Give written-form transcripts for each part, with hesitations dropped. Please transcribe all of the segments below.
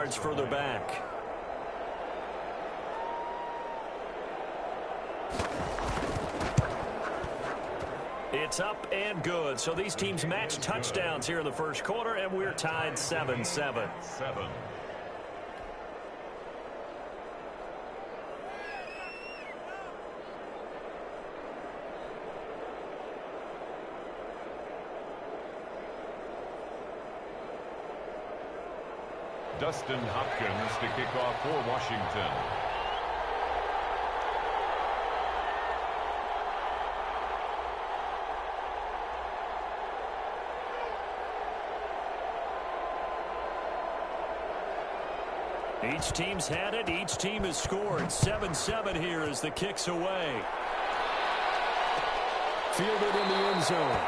yards further back. It's up and good. So these teams match touchdowns here in the first quarter, and we're tied 7-7. Dustin Hopkins to kick off for Washington. Each team's had it. Each team has scored. 7-7 here as the kick's away. Fielded in the end zone.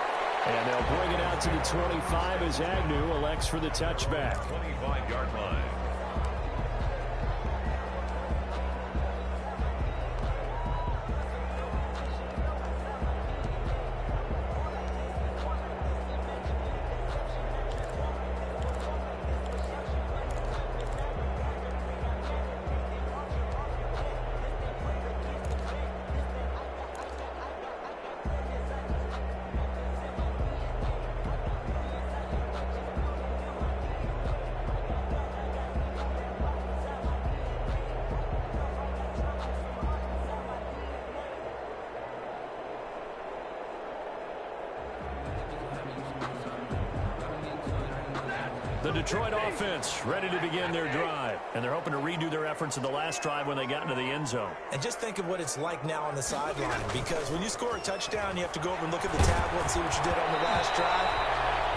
And they'll bring it out to the 25 as Agnew elects for the touchback. 25-yard line. The Detroit offense ready to begin their drive, and they're hoping to redo their efforts in the last drive when they got into the end zone. And just think of what it's like now on the sideline, because when you score a touchdown, you have to go over and look at the tablet and see what you did on the last drive.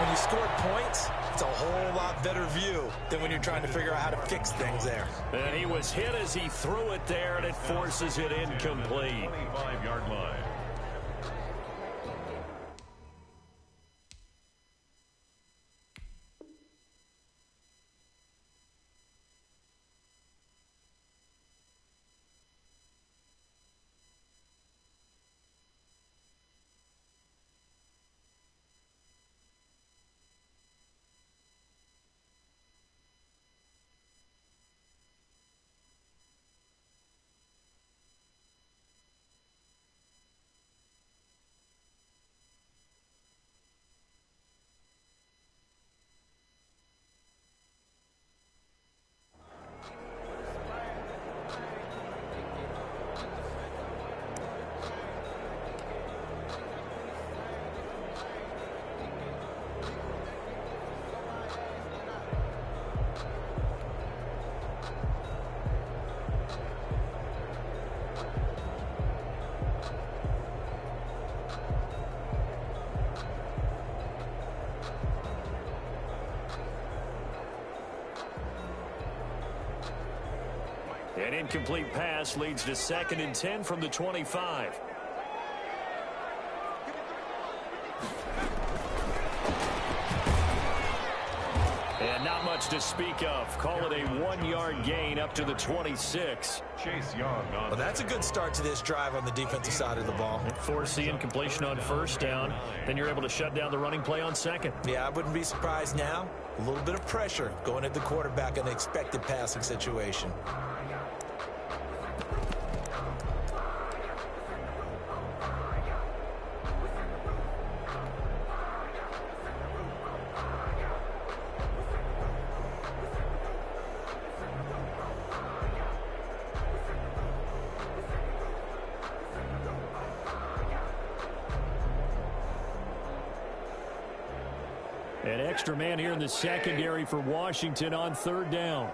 When you score points, it's a whole lot better view than when you're trying to figure out how to fix things there. And he was hit as he threw it there, and it forces it incomplete. 25-yard line. An incomplete pass leads to 2nd and 10 from the 25. And not much to speak of. Call it a 1-yard gain up to the 26. Chase Young on. Well, that's a good start to this drive on the defensive side of the ball. Force the incompletion on first down. Then you're able to shut down the running play on second. Yeah, I wouldn't be surprised now. A little bit of pressure going at the quarterback in an expected passing situation. An extra man here in the secondary for Washington on 3rd down.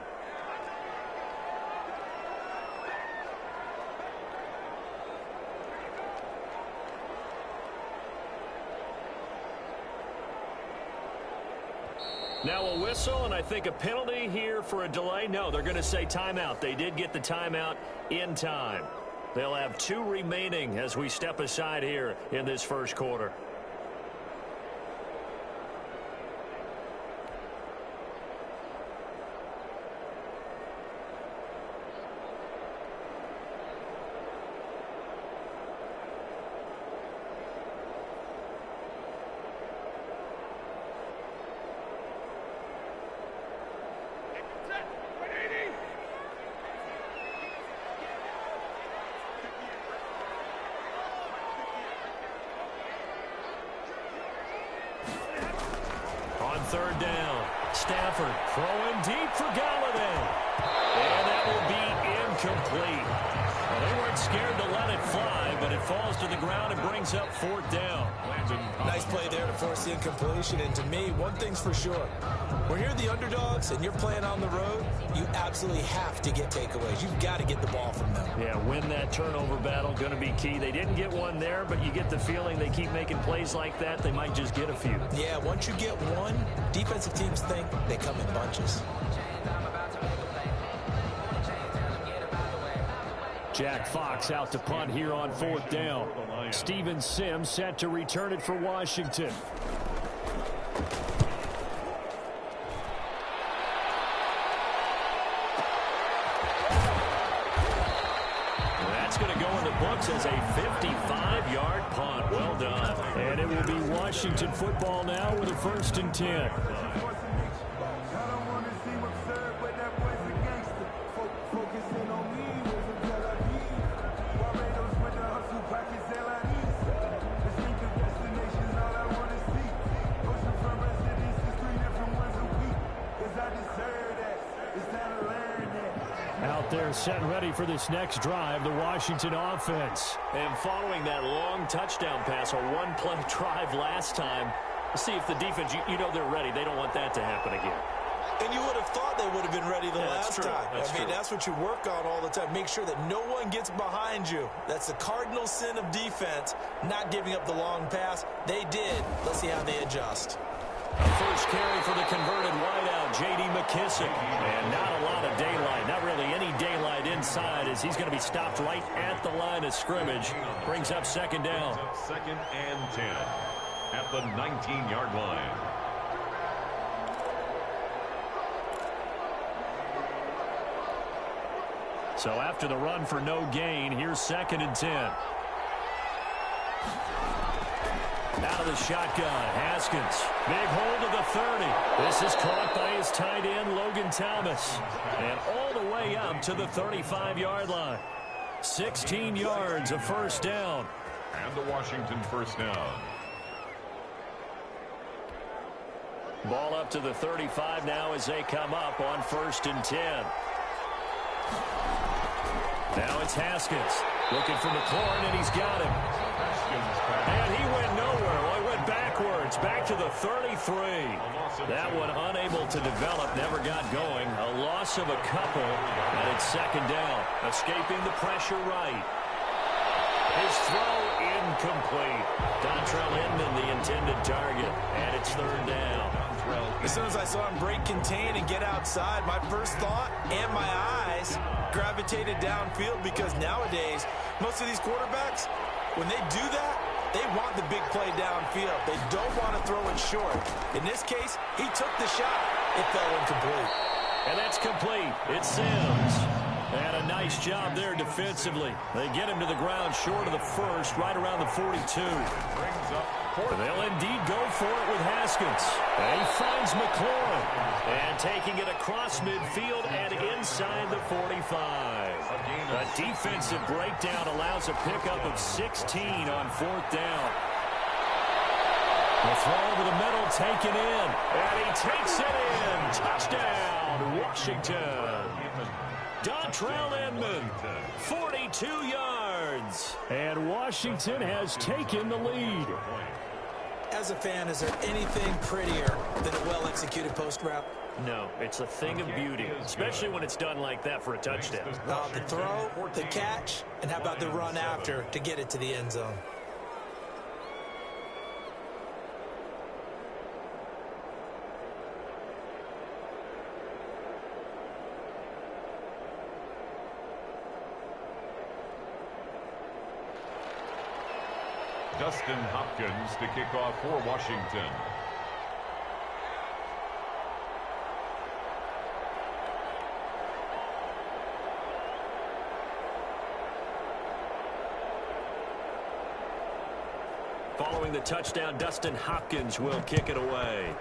Now a whistle, and I think a penalty here for a delay. No, they're going to say timeout. They did get the timeout in time. They'll have 2 remaining as we step aside here in this first quarter. third down. Stafford throwing deep for Galladay. And that will be incomplete. Well, they weren't scared to let it fly, but it falls to the ground and brings up fourth down. Nice play there to force the incompletion. And to me, one thing's for sure. When you're the underdogs and you're playing on the road, you absolutely have to get takeaways. You've got to get the ball from them. Yeah, win that turnover battle, going to be key. They didn't get one there, but you get the feeling they keep making plays like that, they might just get a few. Yeah, once you get one, defensive teams think they come in bunches. Jack Fox out to punt here on fourth down. Steven Sims set to return it for Washington. That's going to go in the books as a 55-yard punt. Well done. And it will be Washington football now with a 1st and 10. They're set and ready for this next drive, the Washington offense. And following that long touchdown pass, a one-play drive last time, see if the defense, you know they're ready. They don't want that to happen again. And you would have thought they would have been ready the last time. That's what you work on all the time. Make sure that no one gets behind you. That's the cardinal sin of defense, not giving up the long pass. They did. Let's see how they adjust. First carry for the converted wideout, J.D. McKissick. And not a lot of daylight, not really any daylight inside as he's going to be stopped right at the line of scrimmage. Brings up 2nd down. 2nd and 10 at the 19-yard line. So after the run for no gain, here's 2nd and 10. Out of the shotgun, Haskins. Big hold of the 30. This is caught by his tight end, Logan Thomas. And all the way up to the 35-yard line. 16 yards, a 1st down. And the Washington 1st down. Ball up to the 35 now as they come up on 1st and 10. Now it's Haskins. Looking for McLaurin, and he's got him. And he went nowhere. Well, he went backwards, back to the 33. That one unable to develop, never got going. A loss of a couple, and it's 2nd down. Escaping the pressure right. His throw incomplete. Dontrell Inman, the intended target, and it's 3rd down. As soon as I saw him break contain and get outside, my first thought and my eyes gravitated downfield, because nowadays, most of these quarterbacks, when they do that, they want the big play downfield. They don't want to throw it short. In this case, he took the shot. It fell incomplete. And that's complete. It's Sims. And a nice job there defensively. They get him to the ground short of the 1st, right around the 42. They'll indeed go for it with Haskins. And he finds McLaurin. And taking it across midfield and inside the 45. A defensive breakdown allows a pickup of 16 on 4th down. The throw over the middle taken in. And he takes it in. Touchdown, Washington. Dontrell Inman, 42 yards. And Washington has taken the lead. As a fan, is there anything prettier than a well-executed post route? No, it's a thing of beauty, especially when it's done like that for a touchdown. The throw, the catch, and how about the run after to get it to the end zone? Dustin Hopkins to kick off for Washington. Following the touchdown, Dustin Hopkins will kick it away.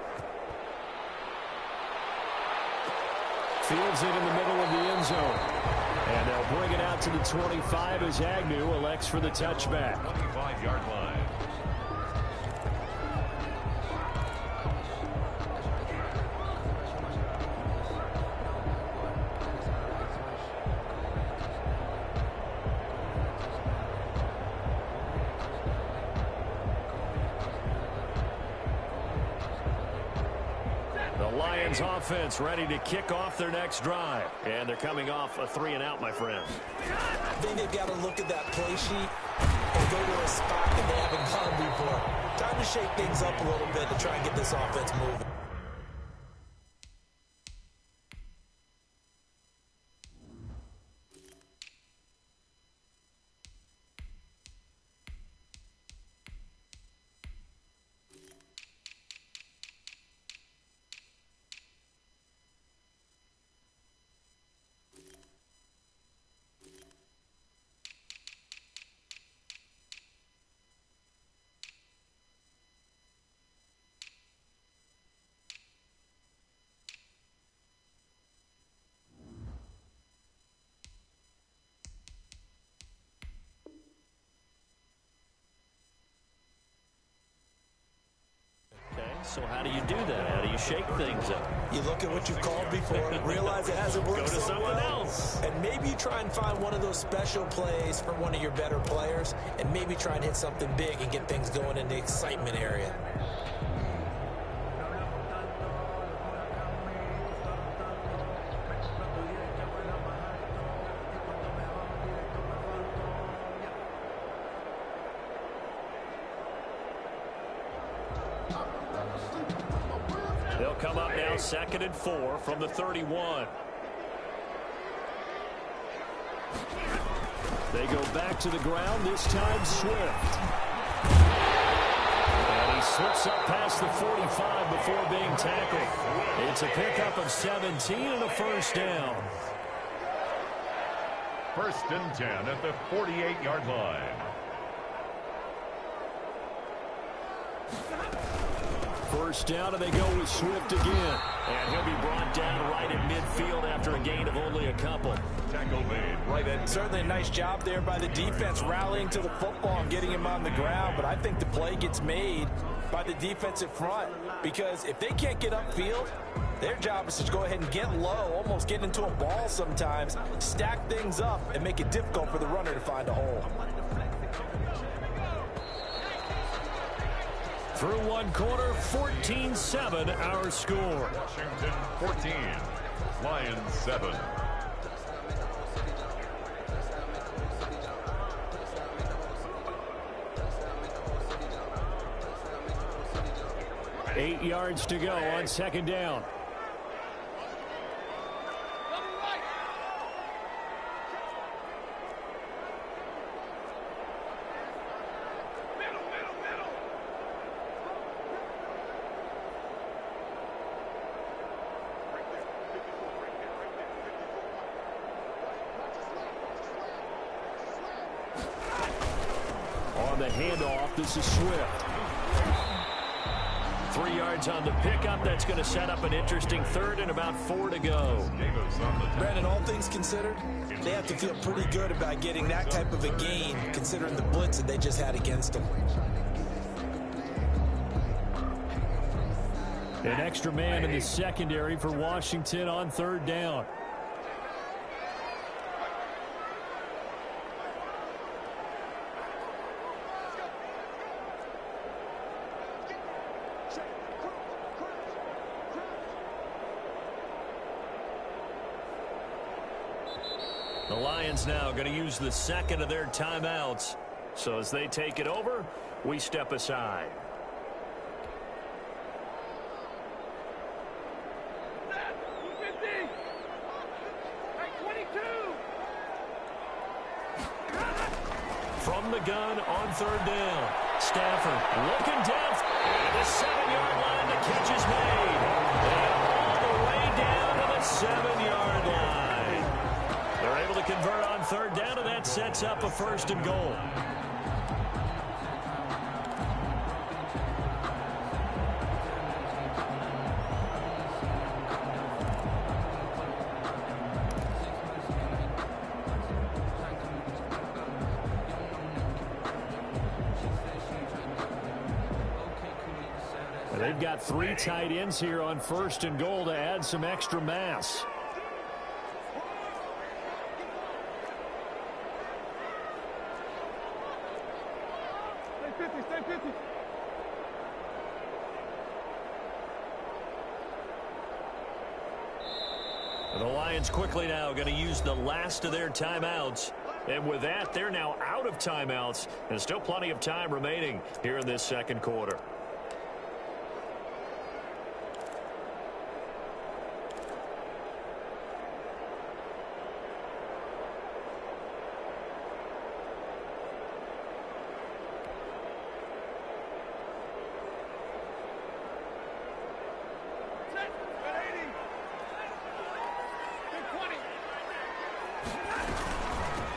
Fields it in the middle of the end zone. And they'll bring it out to the 25 as Agnew elects for the touchback. 25-yard line. Lions offense ready to kick off their next drive. And they're coming off a 3-and-out, my friend. I think they've got to look at that play sheet and go to a spot that they haven't gone before. Time to shake things up a little bit to try and get this offense moving. So how do you do that? How do you shake things up? You look at what you've called before, realize it hasn't worked Go to so something well, else. and maybe you try and find one of those special plays for one of your better players, and maybe try and hit something big and get things going in the excitement area. They'll come up now 2nd and 4 from the 31. They go back to the ground, this time Swift. And he slips up past the 45 before being tackled. It's a pickup of 17 and a first down. 1st and 10 at the 48-yard line. First down, and they go with Swift again. And he'll be brought down right at midfield after a gain of only a couple. Tackle made right at Certainly a nice job there by the defense rallying to the football and getting him on the ground, but I think the play gets made by the defensive front, because if they can't get upfield, their job is to go ahead and get low, almost get into a ball sometimes, stack things up, and make it difficult for the runner to find a hole. Through one quarter, 14-7 our score. Washington 14, Lions 7. Eight yards to go on 2nd down. On the handoff, this is Swift. 3 yards on the pickup. That's going to set up an interesting 3rd and about 4 to go. Brandon, all things considered, they have to feel pretty good about getting that type of a gain, considering the blitz that they just had against them. An extra man in the secondary for Washington on 3rd down. The Lions now going to use the 2nd of their timeouts. So as they take it over, we step aside. From the gun on 3rd down. Stafford looking down. And the 7-yard line, the catch is made. And all the way down to the 7-yard line. They're able to convert on 3rd down, and that sets up a 1st and goal. They've got 3 tight ends here on 1st and goal to add some extra mass. Stay 50. The Lions quickly now going to use the last of their timeouts. And with that, they're now out of timeouts. And still plenty of time remaining here in this second quarter.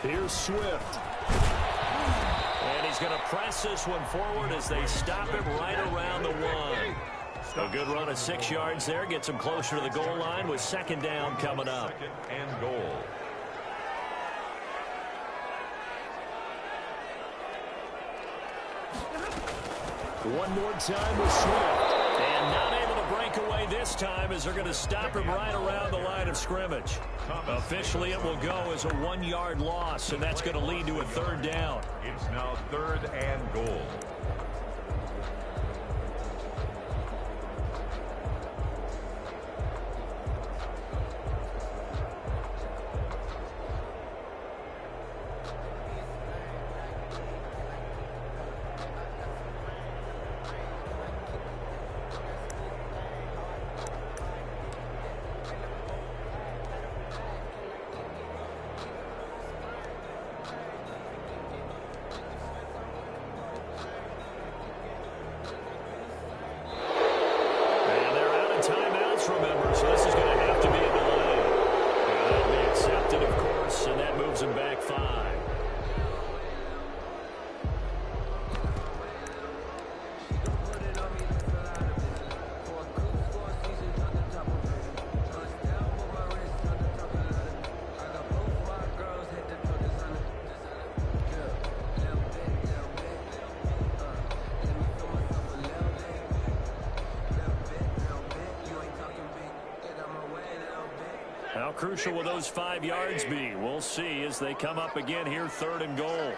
Here's Swift. And he's going to press this one forward as they stop him right around the one. A good run of 6 yards there. Gets him closer to the goal line with second down coming up. Second and goal. One more time with Swift. And not able to break away this time as they're going to stop him right around the line of scrimmage. Officially, it will go as a 1-yard loss, and that's going to lead to a third down. It's now third and goal. Remember, so this is going to have to be a delay. And that'll be accepted, of course, and that moves him back 5. How crucial will those 5 yards be? We'll see as they come up again here, third and goal.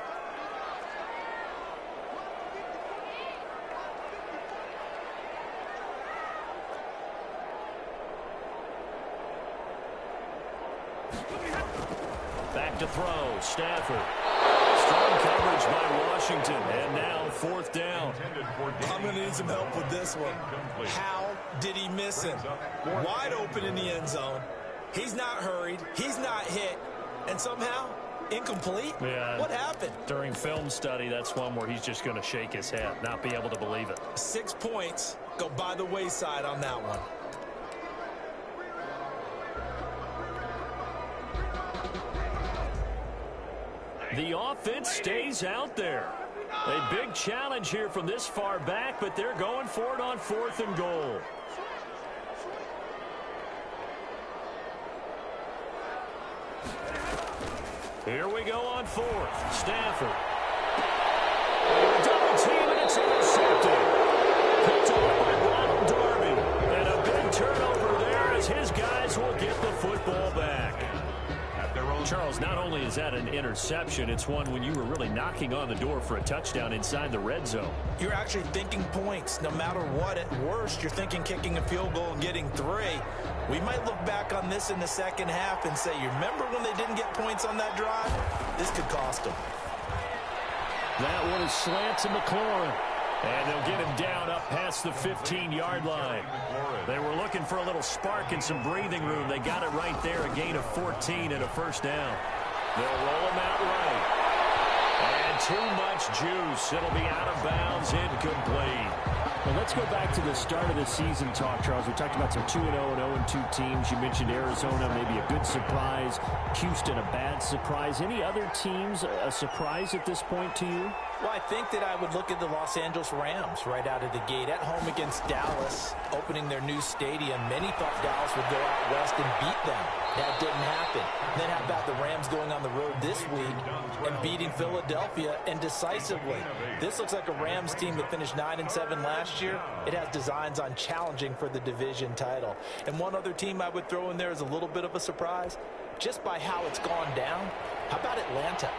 Back to throw, Stafford. Strong coverage by Washington, and now fourth down. I'm going to need some help with this one. How did he miss him? Wide open in the end zone. He's not hurried. He's not hit. And somehow, incomplete? Yeah. What happened? During film study, that's one where he's just going to shake his head, not be able to believe it. 6 points go by the wayside on that one. The offense stays out there. A big challenge here from this far back, but they're going for it on fourth and goal. Here we go on fourth. Stafford. Double team, and it's intercepted. Picked off by Ronald Darby. And a big turnover there as his guys will get the football back. Charles, not only is that an interception, it's one when you were really knocking on the door for a touchdown inside the red zone. You're actually thinking points. No matter what, at worst, you're thinking kicking a field goal and getting 3. We might look back on this in the second half and say, you remember when they didn't get points on that drive? This could cost them. That one is slant to McLaurin. And they'll get him down up past the 15-yard line. They were looking for a little spark and some breathing room. They got it right there, a gain of 14 and a first down. They'll roll him out right. And too much juice. It'll be out of bounds, incomplete. Well, let's go back to the start of the season talk, Charles. We talked about some 2-0 and 0-2 teams. You mentioned Arizona, maybe a good surprise. Houston, a bad surprise. Any other teams a surprise at this point to you? Well, I think that I would look at the Los Angeles Rams right out of the gate. At home against Dallas, opening their new stadium. Many thought Dallas would go out west and beat them. That didn't happen. Then how about the Rams going on the road this week and beating Philadelphia, and decisively? This looks like a Rams team that finished 9-7 last year. It has designs on challenging for the division title. And one other team I would throw in there is a little bit of a surprise, just by how it's gone down. How about Atlanta?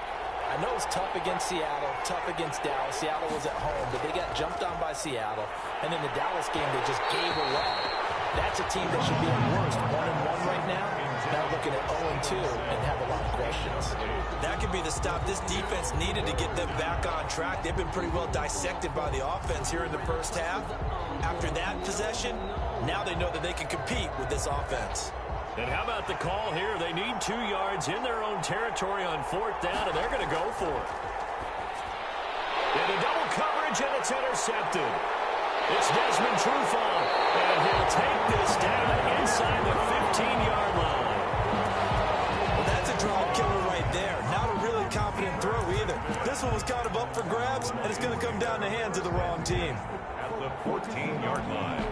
I know it's tough against Seattle, tough against Dallas. Seattle was at home, but they got jumped on by Seattle. And in the Dallas game, they just gave away. That's a team that should be at worst 1-1 right now. now looking at 0-2 and have a lot of questions. That could be the stop this defense needed to get them back on track. They've been pretty well dissected by the offense here in the first half. After that possession, now they know that they can compete with this offense. And how about the call here? They need 2 yards in their own territory on 4th down, and they're going to go for it. Into double coverage, and it's intercepted. It's Desmond Trufant, and he'll take this down inside the 15-yard line. Well, that's a drive killer right there. Not a really confident throw either. This one was kind of up for grabs, and it's going to come down the hands of the wrong team. At the 14-yard line.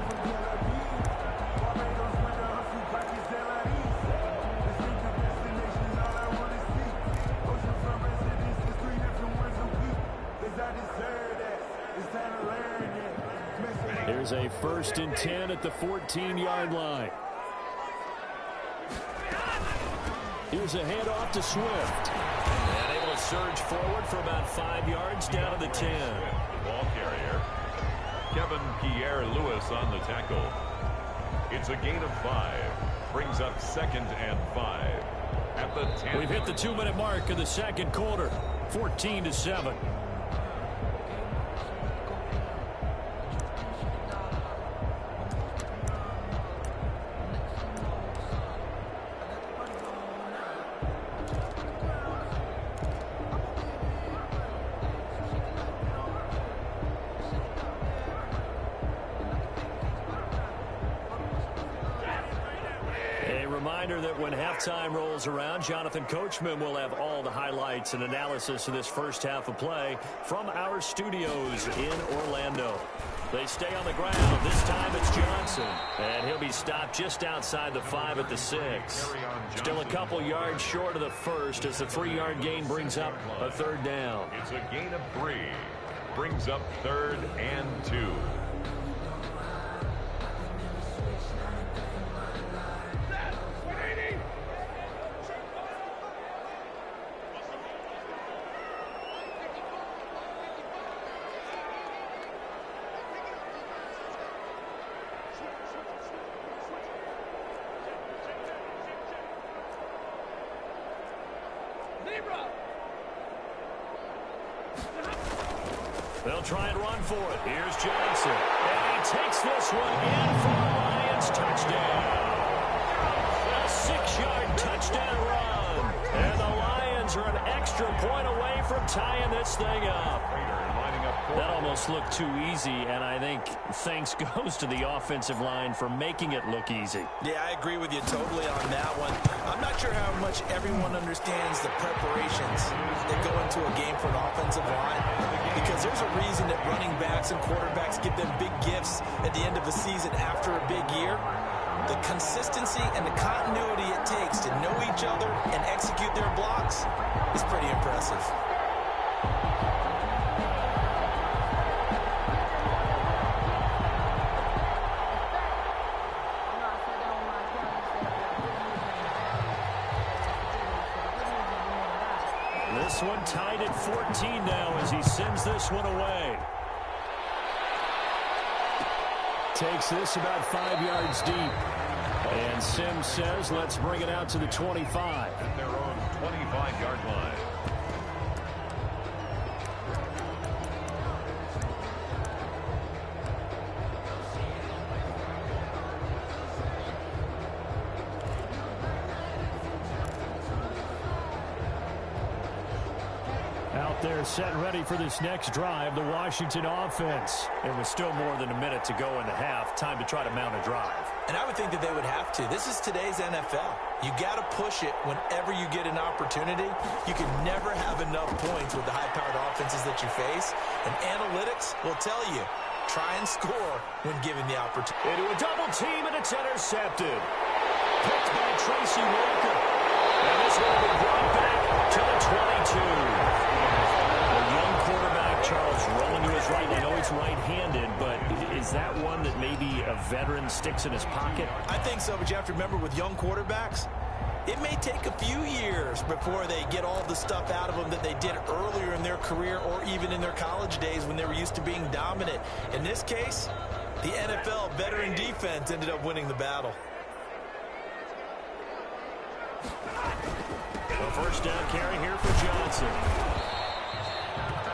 Here's a 1st and 10 at the 14-yard line. Here's a handoff to Swift. And able to surge forward for about 5 yards down to the 10. Ball carrier. Kevin Pierre-Louis on the tackle. It's a gain of 5. Brings up 2nd and 5. At the 10. We've hit the 2-minute mark of the second quarter. 14-7. Reminder that when halftime rolls around, Jonathan Coachman will have all the highlights and analysis of this first half of play from our studios in Orlando. They stay on the ground. This time it's Johnson, and he'll be stopped just outside the 5 at the 6. Still a couple yards short of the first as the 3-yard gain brings up a 3rd down. It's a gain of 3. Brings up 3rd and 2. They'll try and run for it. Here's Johnson. And he takes this one in for the Lions touchdown. A 6-yard touchdown run. And the Lions are an extra point away from tying this thing up. That almost looked too easy, and I think thanks goes to the offensive line for making it look easy. Yeah, I agree with you totally on that one. I'm not sure how much everyone understands the preparations that go into a game for an offensive line, because there's a reason that running backs and quarterbacks give them big gifts at the end of a season after a big year. The consistency and the continuity it takes to know each other and execute their blocks is pretty impressive. This one tied at 14 now as he sends this one away. Takes this about 5 yards deep. And Sims says, let's bring it out to the 25. At their own 25-yard line. Out there set and ready for this next drive, the Washington offense. It was still more than a minute to go in the half. Time to try to mount a drive. And I would think that they would have to. This is today's NFL. You got to push it whenever you get an opportunity. You can never have enough points with the high-powered offenses that you face. And analytics will tell you, try and score when given the opportunity. Into a double team, and it's intercepted. Picked by Tracy Walker. And this one will be brought back to the 22. A young quarterback, Charles, rolling to his right. I know he's right-handed, but is that one that maybe a veteran sticks in his pocket? I think so, but you have to remember with young quarterbacks, it may take a few years before they get all the stuff out of them that they did earlier in their career or even in their college days when they were used to being dominant. In this case, the NFL veteran defense ended up winning the battle. A first down carry here for Johnson.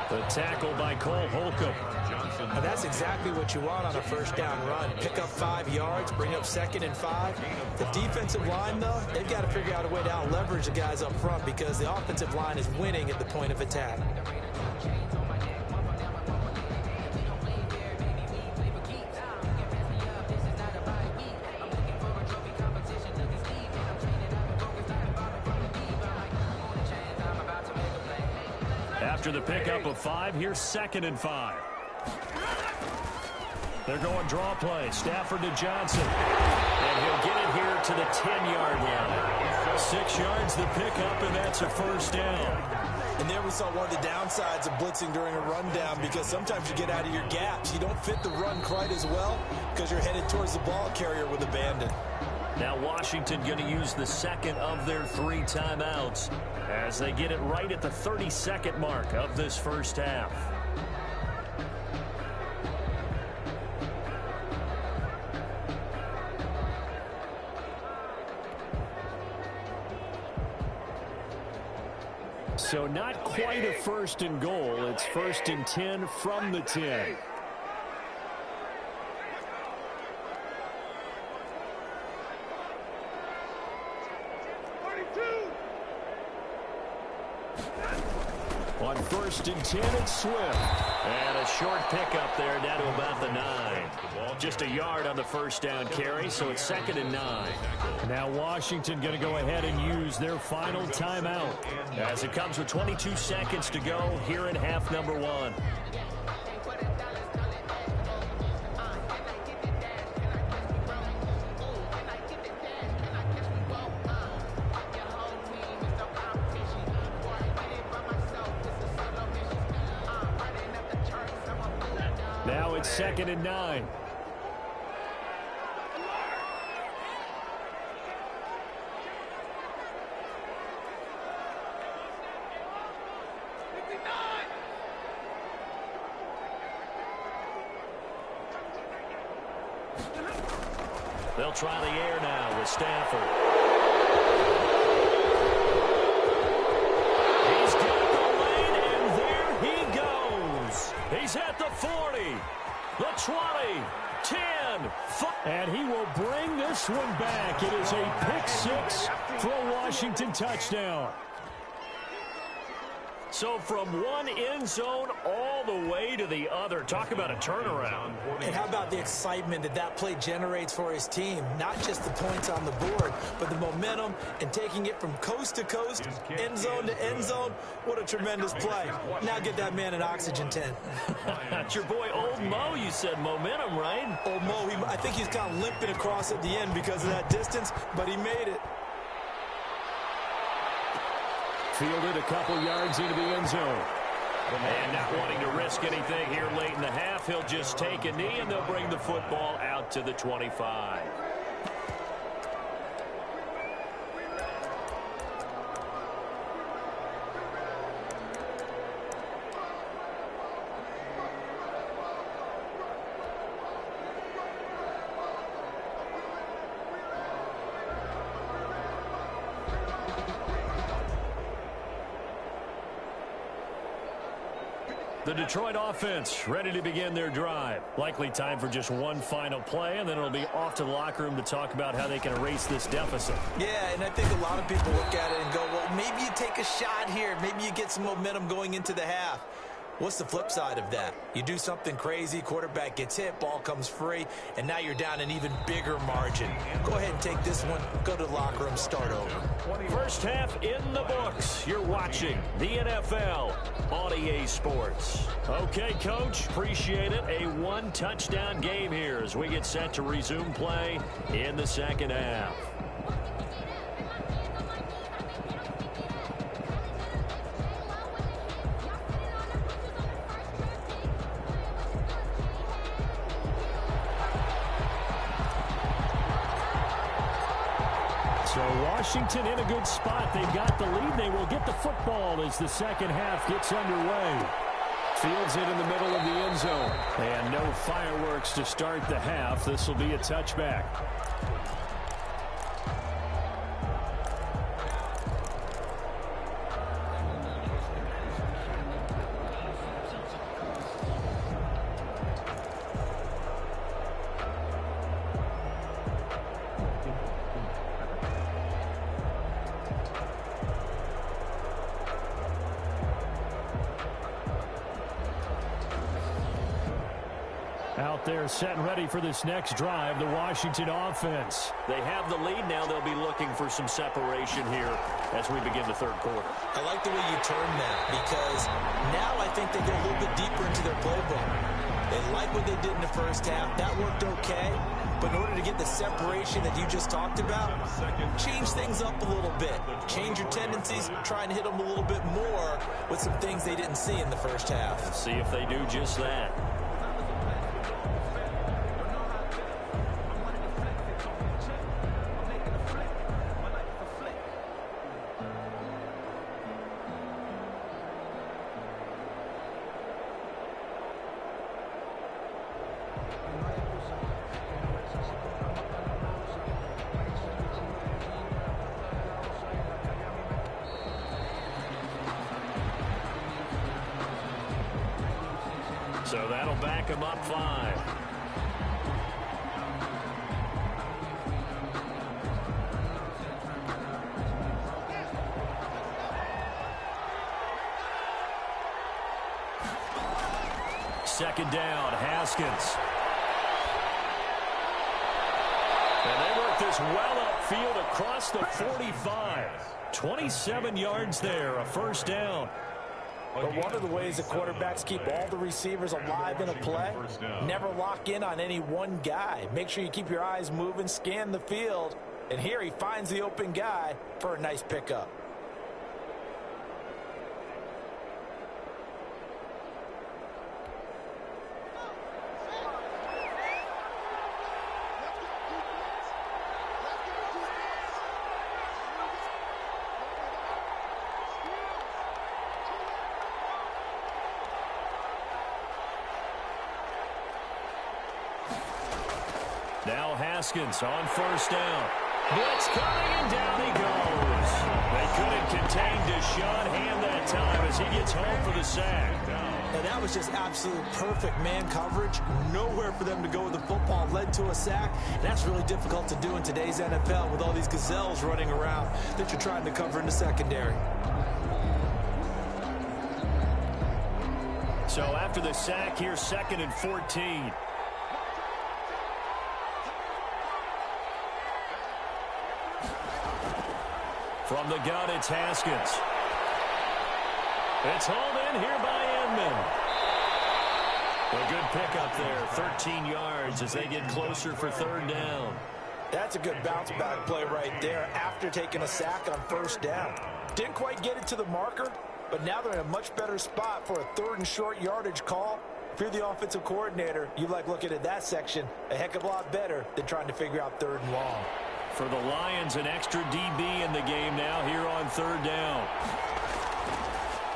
The tackle by Cole Holcomb. And that's exactly what you want on a first down run. Pick up 5 yards, bring up 2nd and 5. The defensive line, though, they've got to figure out a way to out-leverage the guys up front because the offensive line is winning at the point of attack. After the pickup of 5, here's 2nd and 5. They're going draw play. Stafford to Johnson. And he'll get it here to the 10-yard line. 6 yards the pickup, and that's a first down. And there we saw one of the downsides of blitzing during a rundown because sometimes you get out of your gaps. You don't fit the run quite as well because you're headed towards the ball carrier with abandon. Now Washington going to use the second of their 3 timeouts as they get it right at the 32nd mark of this first half. So not quite a 1st and goal. It's 1st and 10 from the 10. On 1st and 10, it's Swift. And a short pickup there down to about the 9. Just a yard on the first down carry, so it's 2nd and 9. Now Washington going to go ahead and use their final timeout as it comes with 22 seconds to go here in half number 1. Now it's 2nd and 9. They'll try the air now with Stafford. He's got the lane, and there he goes. He's at the 40, the 20, 10, 5. And he will bring this one back. It is a pick 6 for a Washington touchdown. So from one end zone all the way to the other. Talk about a turnaround. And how about the excitement that that play generates for his team? Not just the points on the board, but the momentum and taking it from coast to coast, end zone to end zone. What a tremendous play. Now get that man an oxygen tent. That's your boy Old Mo. You said momentum, right? Old Mo, I think he's kind of limping across at the end because of that distance, but he made it. Fielded a couple yards into the end zone. And not wanting to risk anything here late in the half, he'll just take a knee, and they'll bring the football out to the 25. The Detroit offense ready to begin their drive. Likely time for just one final play, and then it'll be off to the locker room to talk about how they can erase this deficit. Yeah, and I think a lot of people look at it and go, well, maybe you take a shot here. Maybe you get some momentum going into the half. What's the flip side of that? You do something crazy, quarterback gets hit, ball comes free, and now you're down an even bigger margin. Go ahead and take this one, go to the locker room, start over. First half in the books. You're watching the NFL on EA Sports. Okay, Coach, appreciate it. A one-touchdown game here as we get set to resume play in the second half. So Washington in a good spot. They've got the lead. They will get the football as the second half gets underway. Fields it in the middle of the end zone. And no fireworks to start the half. This will be a touchback. Out there set and ready for this next drive, the Washington offense. They have the lead now. They'll be looking for some separation here as we begin the third quarter. I like the way you turn that, because now I think they go a little bit deeper into their playbook. They like what they did in the first half. That worked okay. But in order to get the separation that you just talked about, change things up a little bit. Change your tendencies, try and hit them a little bit more with some things they didn't see in the first half. Let's see if they do just that. So that'll back him up 5. Second down, Haskins. And they work this well upfield across the 45. 27 yards there, a first down. But one of the ways the quarterbacks keep all the receivers alive in a play, never lock in on any one guy. Make sure you keep your eyes moving, scan the field, and here he finds the open guy for a nice pickup. Now Haskins on first down. Blitz coming, and down he goes. They couldn't contain Deshaun Hand that time as he gets home for the sack. And that was just absolute perfect man coverage. Nowhere for them to go with the football. Led to a sack. And that's really difficult to do in today's NFL with all these gazelles running around that you're trying to cover in the secondary. So after the sack, here's 2nd and 14. From the gun, it's Haskins. It's hauled in here by Inman. A good pickup there, 13 yards as they get closer for third down. That's a good bounce-back play right there after taking a sack on first down. Didn't quite get it to the marker, but now they're in a much better spot for a 3rd and short yardage call. If you're the offensive coordinator, you like looking at that section a heck of a lot better than trying to figure out 3rd and long. For the Lions, an extra DB in the game now here on third down.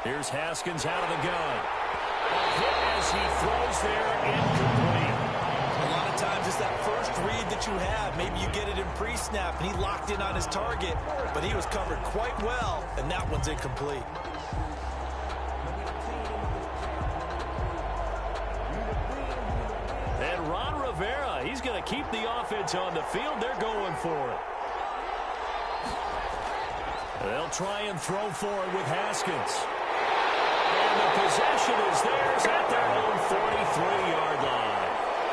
Here's Haskins out of the gun. Hit as he throws there, incomplete. A lot of times it's that first read that you have. Maybe you get it in pre-snap, and he locked in on his target, but he was covered quite well, and that one's incomplete. And Ron Rivera, he's going to keep the offense on the field. They're going for it. They'll try and throw for it with Haskins. And the possession is theirs at their own 43-yard line.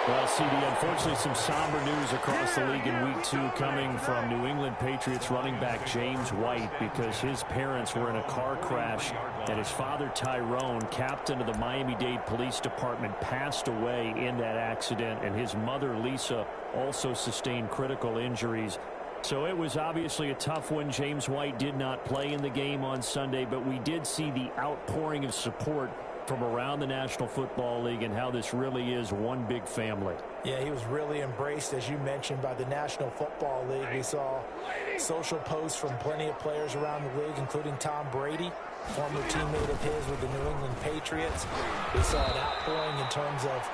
Well, CD, unfortunately, some somber news across the league in Week 2 coming from New England Patriots running back James White because his parents were in a car crash and his father, Tyrone, captain of the Miami-Dade Police Department, passed away in that accident, and his mother, Lisa, also sustained critical injuries. So it was obviously a tough one. James White did not play in the game on Sunday, but we did see the outpouring of support from around the National Football League and how this really is one big family. Yeah, he was really embraced, as you mentioned, by the National Football League. We saw social posts from plenty of players around the league, including Tom Brady, former teammate of his with the New England Patriots. We saw an outpouring in terms of,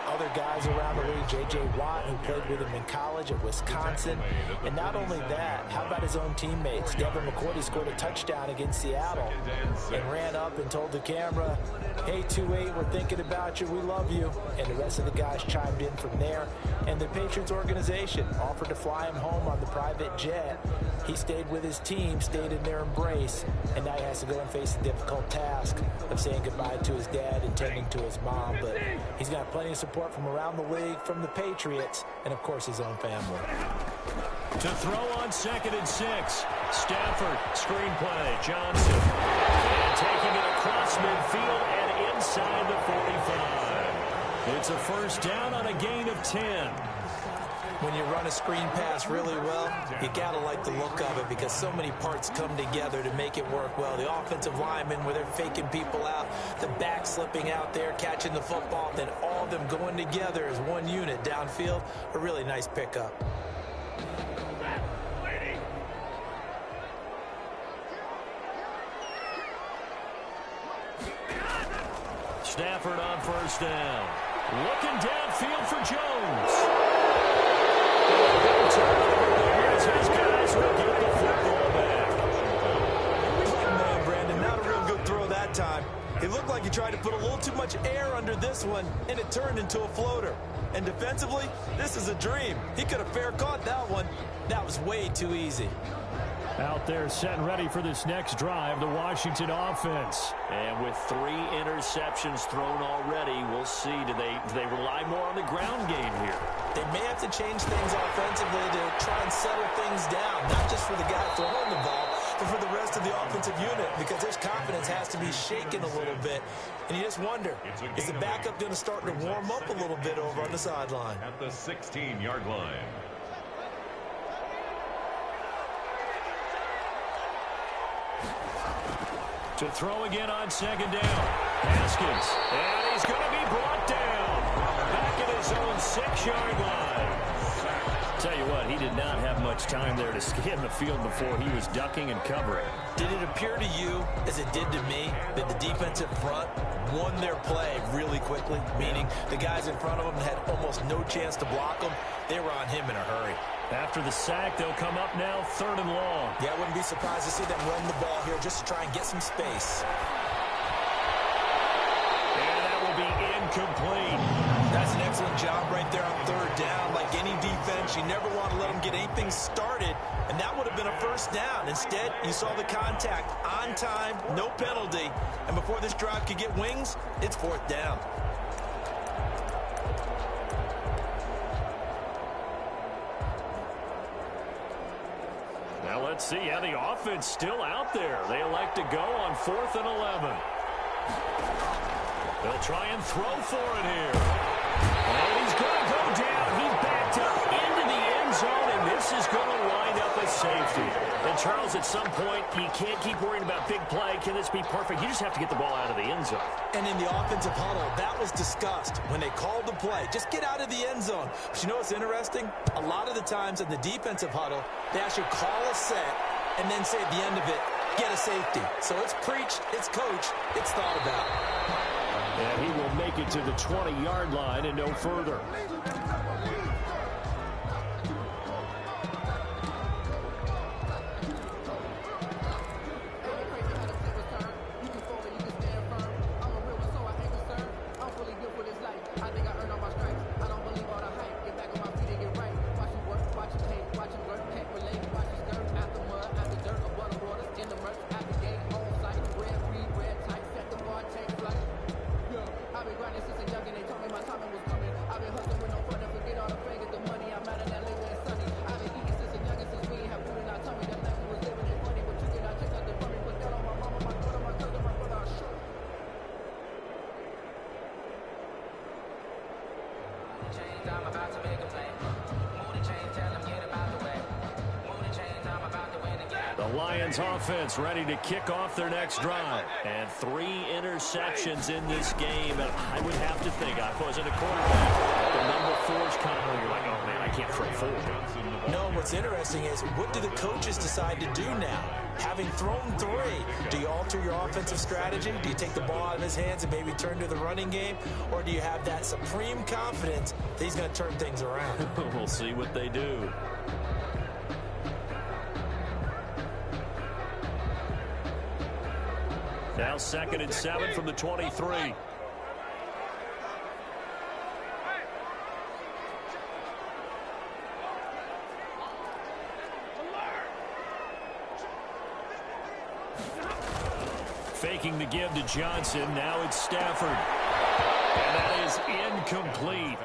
other guys around the league. J.J. Watt, who played with him in college at Wisconsin. And not only that, how about his own teammates? Devin McCourty scored a touchdown against Seattle and ran up and told the camera, "Hey, 2-8, we're thinking about you. We love you." And the rest of the guys chimed in from there. And the Patriots organization offered to fly him home on the private jet. He stayed with his team, stayed in their embrace, and now he has to go and face the difficult task of saying goodbye to his dad and tending to his mom. But he's got plenty of support from around the league, from the Patriots, and of course his own family. To throw on 2nd and 6. Stafford, screenplay, Johnson. And taking it across midfield and inside the 45. It's a first down on a gain of 10. When you run a screen pass really well, you got to like the look of it because so many parts come together to make it work well. The offensive linemen, where they're faking people out, the back slipping out there, catching the football, then all of them going together as one unit downfield. A really nice pickup. Stafford on first down. Looking downfield for Jones. His guys will get the football back. Man, Brandon, not a real good throw that time. It looked like he tried to put a little too much air under this one, and it turned into a floater. And defensively, this is a dream. He could have fair caught that one. That was way too easy. Out there set and ready for this next drive, the Washington offense. And with 3 interceptions thrown already, we'll see. Do they rely more on the ground game here? They may have to change things offensively to try and settle things down, not just for the guy throwing the ball, but for the rest of the offensive unit, because his confidence has to be shaken a little bit. And you just wonder, is the backup going to start to warm up a little bit over on the sideline? At the 16-yard line. To throw again on 2nd down. Haskins. And he's going to be brought down. Back at his own 6-yard line. Tell you what, he did not have much time there to scan the field before he was ducking and covering. Did it appear to you, as it did to me, that the defensive front won their play really quickly? Meaning the guys in front of them had almost no chance to block them. They were on him in a hurry. After the sack, they'll come up now 3rd and long. Yeah, I wouldn't be surprised to see them run the ball here just to try and get some space. And that will be incomplete. That's an excellent job right there on 3rd down. Like any defense, you never want to let them get anything started, and that would have been a first down. Instead, you saw the contact on time, no penalty, and before this drive could get wings, it's 4th down. Now let's see how the offense still out there. They elect to go on 4th and 11. They'll try and throw for it here. And he's going to go down. He's backed up into the end zone, and this is going to wind up a safety. And, Charles, at some point, you can't keep worrying about big play. Can this be perfect? You just have to get the ball out of the end zone. And in the offensive huddle, that was discussed when they called the play. Just get out of the end zone. But you know what's interesting? A lot of the times in the defensive huddle, they actually call a set and then say at the end of it, get a safety. So it's preached, it's coached, it's thought about. And he will make it to the 20-yard line and no further. Offense ready to kick off their next drive. And 3 interceptions in this game. And I would have to think, I wasn't a quarterback, the number 4's coming. You're like, oh, man, I can't throw 4. No, what's interesting is, what do the coaches decide to do now? Having thrown 3, do you alter your offensive strategy? Do you take the ball out of his hands and maybe turn to the running game? Or do you have that supreme confidence that he's going to turn things around? We'll see what they do. Now 2nd and 7 from the 23. faking the give to Johnson. Now it's Stafford. And that is incomplete.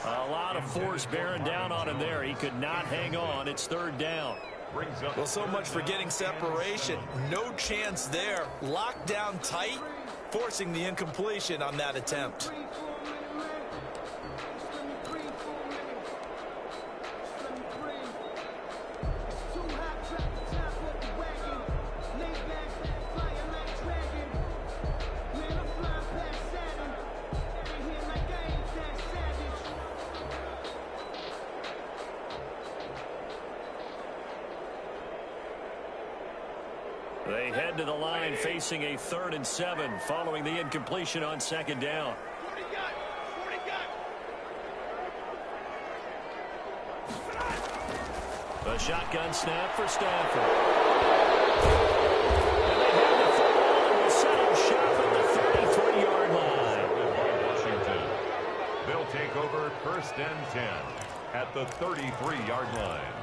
A lot of force bearing down on him there. He could not hang on. It's third down. Well, so much for getting separation. No chance there. Locked down tight, forcing the incompletion on that attempt. They head to the line facing a 3rd and 7 following the incompletion on second down. A shotgun snap for Stafford. And they have the football and will settle shop at the 33-yard line. Washington. They'll take over 1st and 10 at the 33-yard line.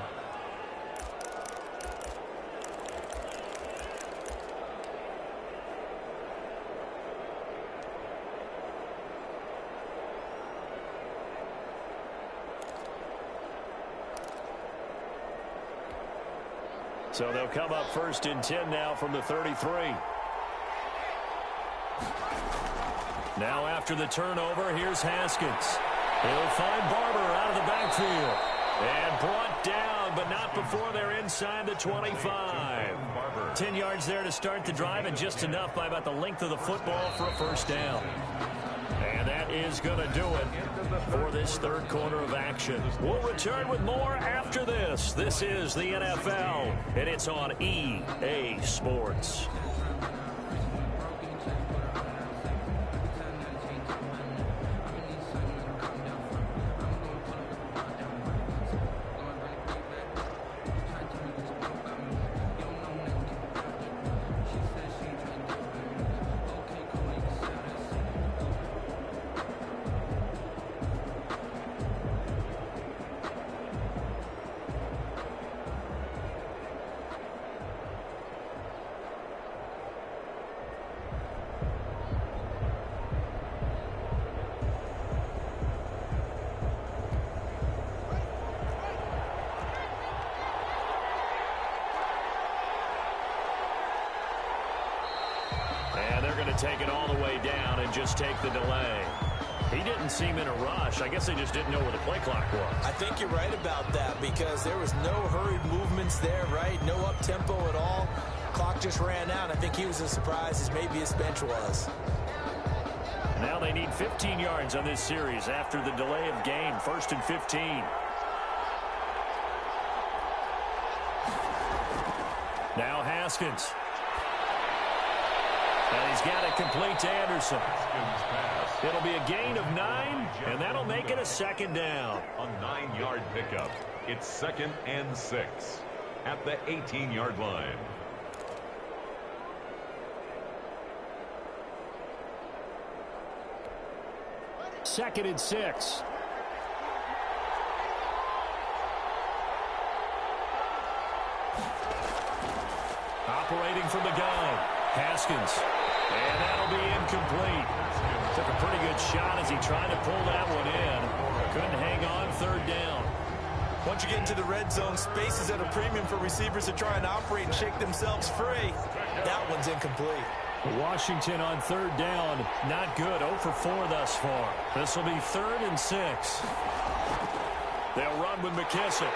So they'll come up 1st and 10 now from the 33. Now after the turnover, here's Haskins. He'll find Barber out of the backfield. And brought down, but not before they're inside the 25. 10 yards there to start the drive, and just enough by about the length of the football for a 1st down. And that is going to do it for this third quarter of action. We'll return with more after this. This is the NFL, and it's on EA Sports. Take it all the way down and just take the delay. He didn't seem in a rush. I guess they just didn't know where the play clock was. I think you're right about that because there was no hurried movements there, right? No up-tempo at all. Clock just ran out. I think he was as surprised as maybe his bench was. Now they need 15 yards on this series after the delay of game. 1st and 15. Now Haskins. And he's got it complete to Anderson. It'll be a gain of 9, and that'll make it a 2nd down. A 9-yard pickup. It's 2nd and 6 at the 18-yard line. Second and 6. Operating from the gun, Haskins. And that'll be incomplete. Took a pretty good shot as he tried to pull that one in. Couldn't hang on, 3rd down. Once you get into the red zone, space is at a premium for receivers to try and operate and shake themselves free. That one's incomplete. Washington on 3rd down. Not good. 0 for 4 thus far. This will be 3rd and 6. They'll run with McKissick.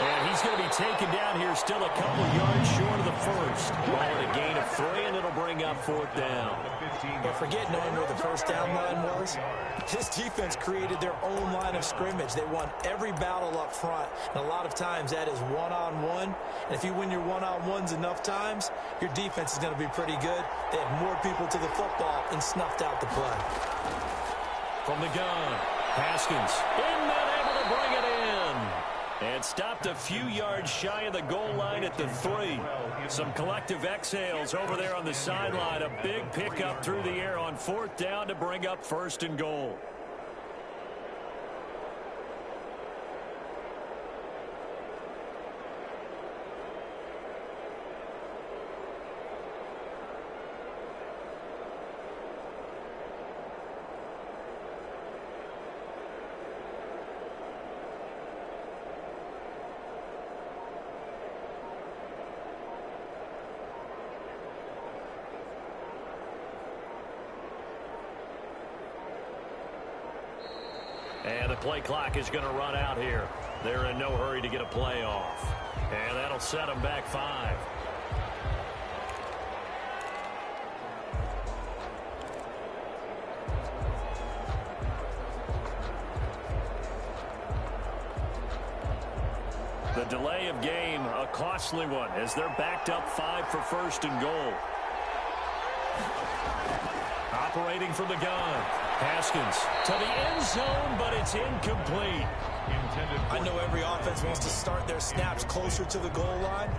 And he's going to be taken down here still a couple yards short of the first. Ball at a gain of 3, and it'll bring up 4th down. But forget knowing where the first down line was. This defense created their own line of scrimmage. They won every battle up front. And a lot of times that is one-on-one. And if you win your one-on-ones enough times, your defense is going to be pretty good. They had more people to the football and snuffed out the play. From the gun, Haskins. Able to bring it in. And stopped a few yards shy of the goal line at the 3. Some collective exhales over there on the sideline. A big pickup through the air on 4th down to bring up 1st and goal. play clock is going to run out here. They're in no hurry to get a play off. And that'll set them back 5. The delay of game, a costly one, as they're backed up 5 for first and goal. Operating from the gun. Haskins to the end zone, but it's incomplete. I know every offense wants to start their snaps closer to the goal line,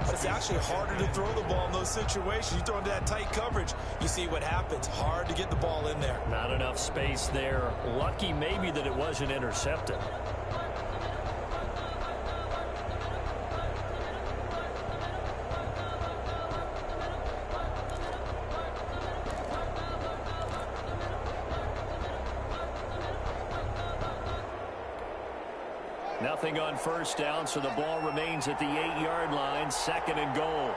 but it's actually harder to throw the ball in those situations. You throw into that tight coverage, you see what happens. Hard to get the ball in there. Not enough space there. Lucky maybe that it wasn't intercepted. Nothing on first down, so the ball remains at the 8-yard line, 2nd and goal.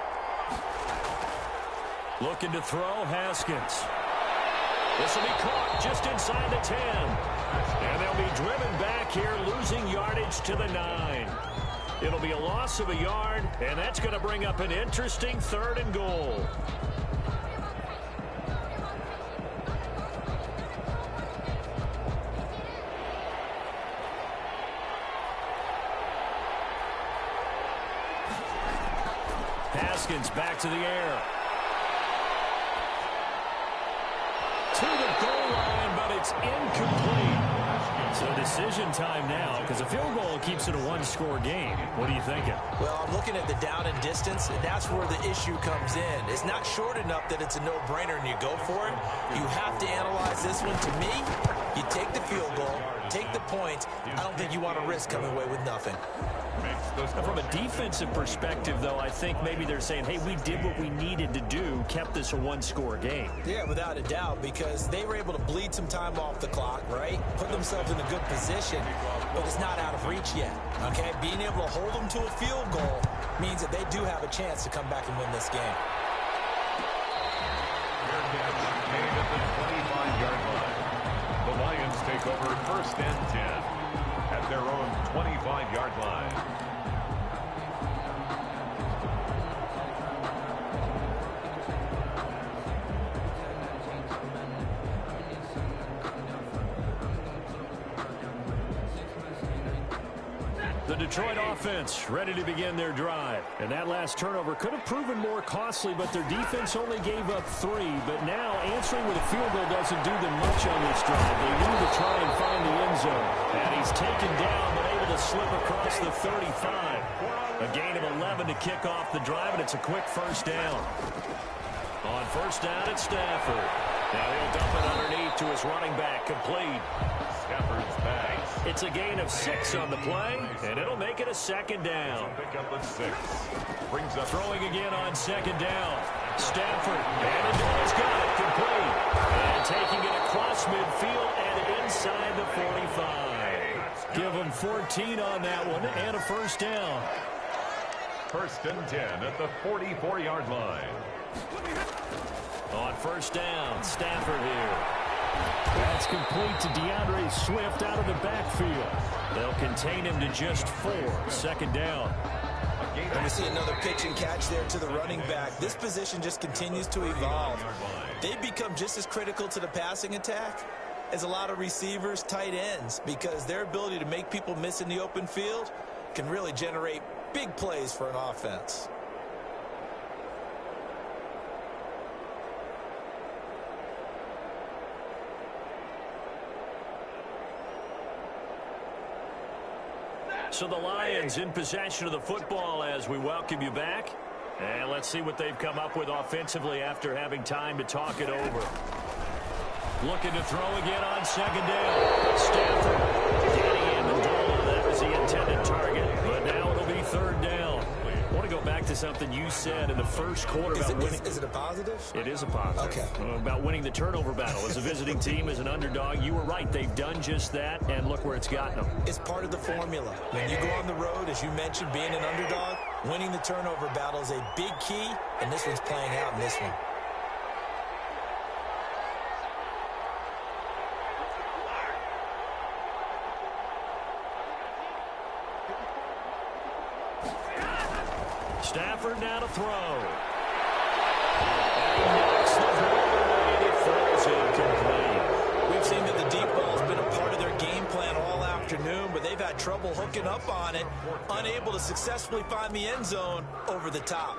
Looking to throw, Haskins. This will be caught just inside the 10. And they'll be driven back here, losing yardage to the 9. It'll be a loss of a yard, and that's going to bring up an interesting 3rd and goal. Haskins back to the air. To the goal line, but it's incomplete. So decision time now, because a field goal keeps it a 1-score game. What are you thinking? Well, I'm looking at the down and distance, and that's where the issue comes in. It's not short enough that it's a no-brainer and you go for it. You have to analyze this one. To me, you take the field goal, take the points. I don't think you want to risk coming away with nothing. From a defensive perspective, though, I think maybe they're saying, hey, we did what we needed to do, kept this a 1-score game. Yeah, without a doubt, because they were able to bleed some time off the clock, right? Put themselves in a good position, but it's not out of reach yet, okay? Being able to hold them to a field goal means that they do have a chance to come back and win this game. Made at the 25-yard line. The Lions take over 1st and 10 at their own 25-yard line. The Detroit offense ready to begin their drive. And that last turnover could have proven more costly, but their defense only gave up 3. But now answering with a field goal doesn't do them much on this drive. They need to try and find the end zone. And he's taken down, but able to slip across the 35. A gain of 11 to kick off the drive, and it's a quick 1st down. On 1st down, it's Stafford. Now he'll dump it underneath to his running back, complete. Stafford's back. It's a gain of 6 on the play, and it'll make it a 2nd down. Pick up the 6. Brings up throwing again on 2nd down. Stafford, and he's got it, complete. And taking it across midfield and inside the 45. Give him 14 on that one, and a 1st down. 1st and 10 at the 44-yard line. On 1st down, Stafford here. That's complete to DeAndre Swift out of the backfield. They'll contain him to just 4. 2nd down. And we see another pitch and catch there to the running back. This position just continues to evolve. They've become just as critical to the passing attack as a lot of receivers, tight ends, because their ability to make people miss in the open field can really generate big plays for an offense. So the Lions in possession of the football as we welcome you back. And let's see what they've come up with offensively after having time to talk it over. Looking to throw again on 2nd down. Stafford getting Amendola. That was the intended target. But now it'll be 3rd down. I want to go back to something you said in the first quarter about winning. Is it a positive? It is a positive. Okay. About winning the turnover battle. As a visiting team, as an underdog, you were right. They've done just that, and look where it's gotten them. It's part of the formula. When you go on the road, as you mentioned, being an underdog, winning the turnover battle is a big key, and this one's playing out in this one. Stafford now to throw. And he knocks the ball away, and it falls incomplete. We've seen that the deep ball's been a part of their game plan all afternoon, but they've had trouble hooking up on it, unable to successfully find the end zone over the top.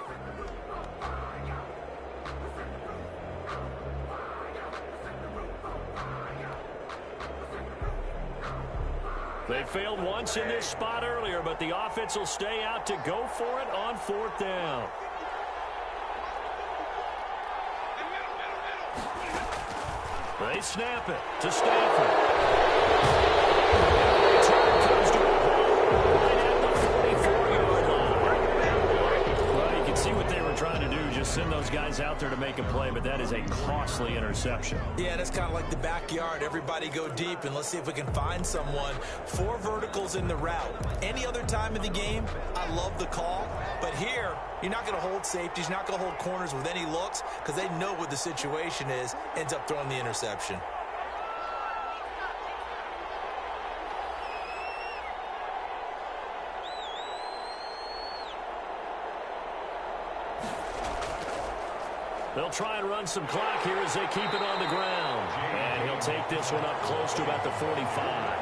They failed once in this spot earlier, but the offense will stay out to go for it on 4th down. They snap it to Stafford. Return comes to a halt right at the 44-yard line. Well, you can see what they were trying to do, just send those guys out there to make a play, but that is a costly interception. Yeah, that's kind of like the backyard. Everybody go deep, and let's see if we can find someone. 4 verticals in the route. Any other time in the game, I love the call. But here, you're not going to hold safeties, you're not going to hold corners with any looks because they know what the situation is, ends up throwing the interception. They'll try and run some clock here as they keep it on the ground. And he'll take this one up close to about the 45.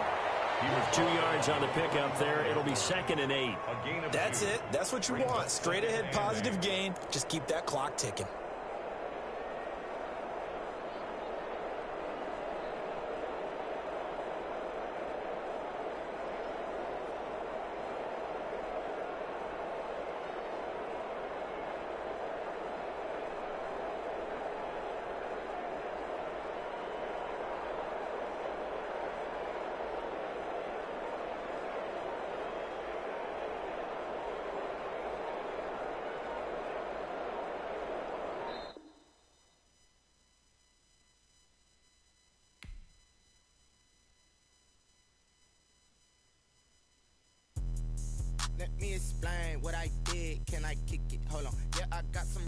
With 2 yards on the pickup there, it'll be 2nd and 8. That's it. That's what you want. Straight ahead positive gain. Just keep that clock ticking. Let me explain what I did. Can I kick it? Hold on. Yeah, I got some